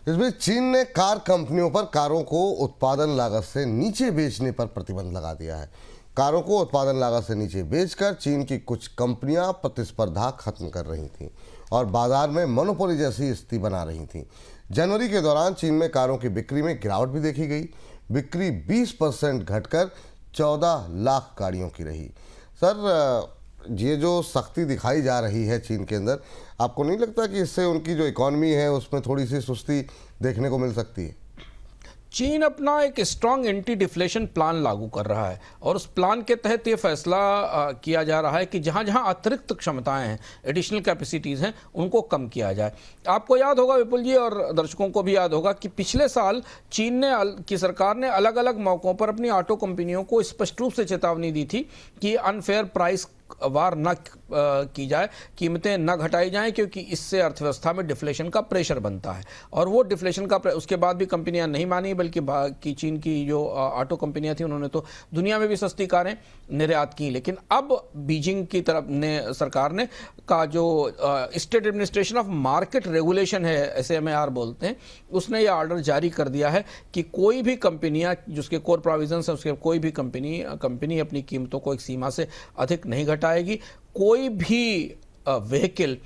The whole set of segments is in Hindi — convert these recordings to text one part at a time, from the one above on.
इस बीच चीन ने कार कंपनियों पर कारों को उत्पादन लागत से नीचे बेचने पर प्रतिबंध लगा दिया है। कारों को उत्पादन लागत से नीचे बेचकर चीन की कुछ कंपनियां प्रतिस्पर्धा खत्म कर रही थीं और बाजार में मोनोपोली जैसी स्थिति बना रही थीं। जनवरी के दौरान चीन में कारों की बिक्री में गिरावट भी देखी गई। बिक्री 20% घटकर 14 लाख गाड़ियों की रही। सर, ये जो सख्ती दिखाई जा रही है चीन के अंदर, आपको नहीं लगता कि इससे उनकी जो इकॉनमी है उसमें थोड़ी सी सुस्ती देखने को मिल सकती है? चीन अपना एक स्ट्रांग एंटी डिफ्लेशन प्लान लागू कर रहा है और उस प्लान के तहत ये फैसला किया जा रहा है कि जहां जहां अतिरिक्त क्षमताएं हैं, एडिशनल कैपेसिटीज़ हैं, उनको कम किया जाए। आपको याद होगा विपुल जी, और दर्शकों को भी याद होगा कि पिछले साल चीन की सरकार ने अलग अलग मौक़ों पर अपनी ऑटो कंपनियों को स्पष्ट रूप से चेतावनी दी थी कि अनफेयर प्राइस वार न की जाए, कीमतें न घटाई जाएं, क्योंकि इससे अर्थव्यवस्था में डिफ्लेशन का प्रेशर बनता है। और वो डिफ्लेशन का उसके बाद भी कंपनियां नहीं मानी, बल्कि चीन की जो ऑटो कंपनियां थी उन्होंने तो दुनिया में भी सस्ती कारें निर्यात की। लेकिन अब बीजिंग की तरफ ने सरकार ने का जो state administration of market regulation है, SAMAR बोलते हैं, उसने ये ऑर्डर जारी कर दिया है कि कोई भी कंपनियां जिसके कोर प्रोविजंस है उसके कोई भी कंपनी अपनी कीमतों को एक सीमा से अधिक नहीं घटाएगी। कोई भी व्हीकल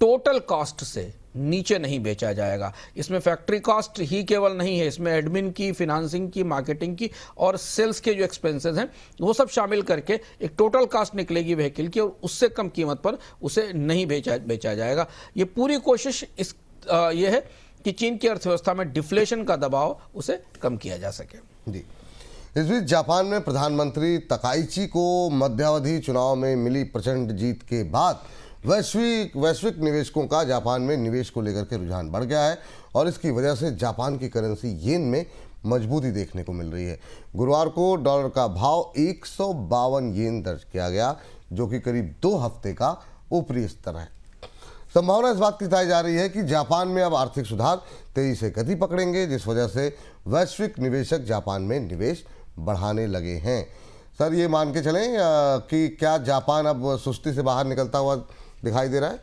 टोटल कॉस्ट से नीचे नहीं बेचा जाएगा। इसमें फैक्ट्री कॉस्ट ही केवल नहीं है, इसमें एडमिन की, फिनांसिंग की, मार्केटिंग की और सेल्स के जो एक्सपेंसेस हैं वो सब शामिल करके एक टोटल कॉस्ट निकलेगी व्हीकल की, और उससे कम कीमत पर उसे नहीं बेचा जाएगा। ये पूरी कोशिश ये है कि चीन की अर्थव्यवस्था में डिफ्लेशन का दबाव उसे कम किया जा सके। जी। इस बीच जापान में प्रधानमंत्री तकाइची को मध्यावधि चुनाव में मिली प्रचंड जीत के बाद वैश्विक निवेशकों का जापान में निवेश को लेकर के रुझान बढ़ गया है और इसकी वजह से जापान की करेंसी येन में मजबूती देखने को मिल रही है। गुरुवार को डॉलर का भाव 152 येन दर्ज किया गया, जो कि करीब 2 हफ्ते का ऊपरी स्तर है। संभावना इस बात की बताई जा रही है कि जापान में अब आर्थिक सुधार तेजी से गति पकड़ेंगे, जिस वजह से वैश्विक निवेशक जापान में निवेश बढ़ाने लगे हैं। सर, ये मान के चलें कि क्या जापान अब सुस्ती से बाहर निकलता हुआ दिखाई दे रहा है?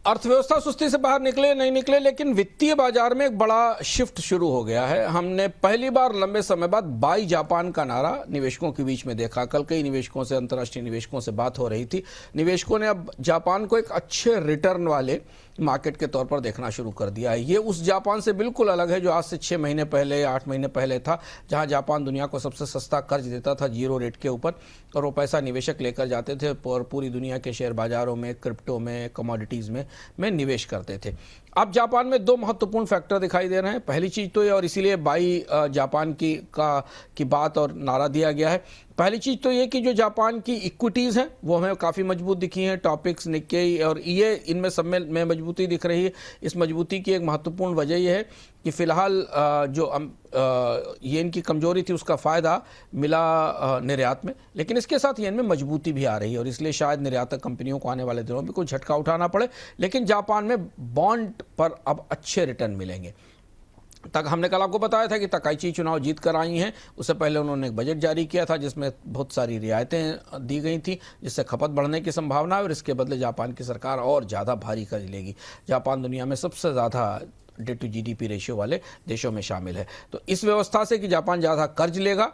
अर्थव्यवस्था सुस्ती से बाहर निकले नहीं निकले, लेकिन वित्तीय बाजार में एक बड़ा शिफ्ट शुरू हो गया है। हमने पहली बार लंबे समय बाद बाई जापान का नारा निवेशकों के बीच में देखा। कल कई निवेशकों से, अंतर्राष्ट्रीय निवेशकों से बात हो रही थी। निवेशकों ने अब जापान को एक अच्छे रिटर्न वाले मार्केट के तौर पर देखना शुरू कर दिया है। ये उस जापान से बिल्कुल अलग है जो आज से 6 महीने पहले, 8 महीने पहले था, जहां जापान दुनिया को सबसे सस्ता कर्ज देता था 0 रेट के ऊपर, और वो पैसा निवेशक लेकर जाते थे और पूरी दुनिया के शेयर बाजारों में, क्रिप्टो में, कमोडिटीज़ में निवेश करते थे। अब जापान में 2 महत्वपूर्ण फैक्टर दिखाई दे रहे हैं। पहली चीज़ तो ये, और इसीलिए बाई जापान की बात और नारा दिया गया है। पहली चीज़ तो ये कि जो जापान की इक्विटीज़ हैं वो हमें काफ़ी मजबूत दिखी हैं। टॉपिक्स, निक्केई और ये, इनमें सब में मजबूती दिख रही है। इस मजबूती की एक महत्वपूर्ण वजह यह है कि फ़िलहाल जो येन की कमजोरी थी उसका फ़ायदा मिला निर्यात में, लेकिन इसके साथ येन में मजबूती भी आ रही है और इसलिए शायद निर्यातक कंपनियों को आने वाले दिनों में कुछ झटका उठाना पड़े। लेकिन जापान में बॉन्ड पर अब अच्छे रिटर्न मिलेंगे। तक हमने कल आपको बताया था कि तकाइची चुनाव जीत कर आई हैं। उससे पहले उन्होंने एक बजट जारी किया था जिसमें बहुत सारी रियायतें दी गई थी, जिससे खपत बढ़ने की संभावना है और इसके बदले जापान की सरकार और ज़्यादा भारी कर्ज लेगी। जापान दुनिया में सबसे ज़्यादा डेट टू GDP रेशियो वाले देशों में शामिल है। तो इस व्यवस्था से कि जापान ज़्यादा कर्ज लेगा,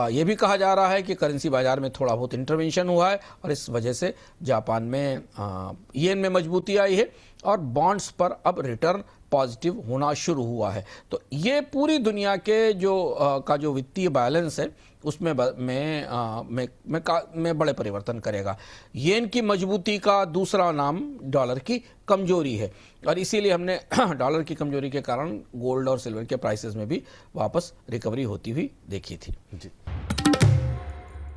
ये भी कहा जा रहा है कि करेंसी बाजार में थोड़ा बहुत इंटरवेंशन हुआ है और इस वजह से जापान में येन में मजबूती आई है और बॉन्ड्स पर अब रिटर्न पॉजिटिव होना शुरू हुआ है। तो ये पूरी दुनिया के जो वित्तीय बैलेंस है उसमें में बड़े परिवर्तन करेगा। येन की मजबूती का दूसरा नाम डॉलर की कमजोरी है और इसीलिए हमने डॉलर की कमजोरी के कारण गोल्ड और सिल्वर के प्राइसेस में भी वापस रिकवरी होती हुई देखी थी। जी।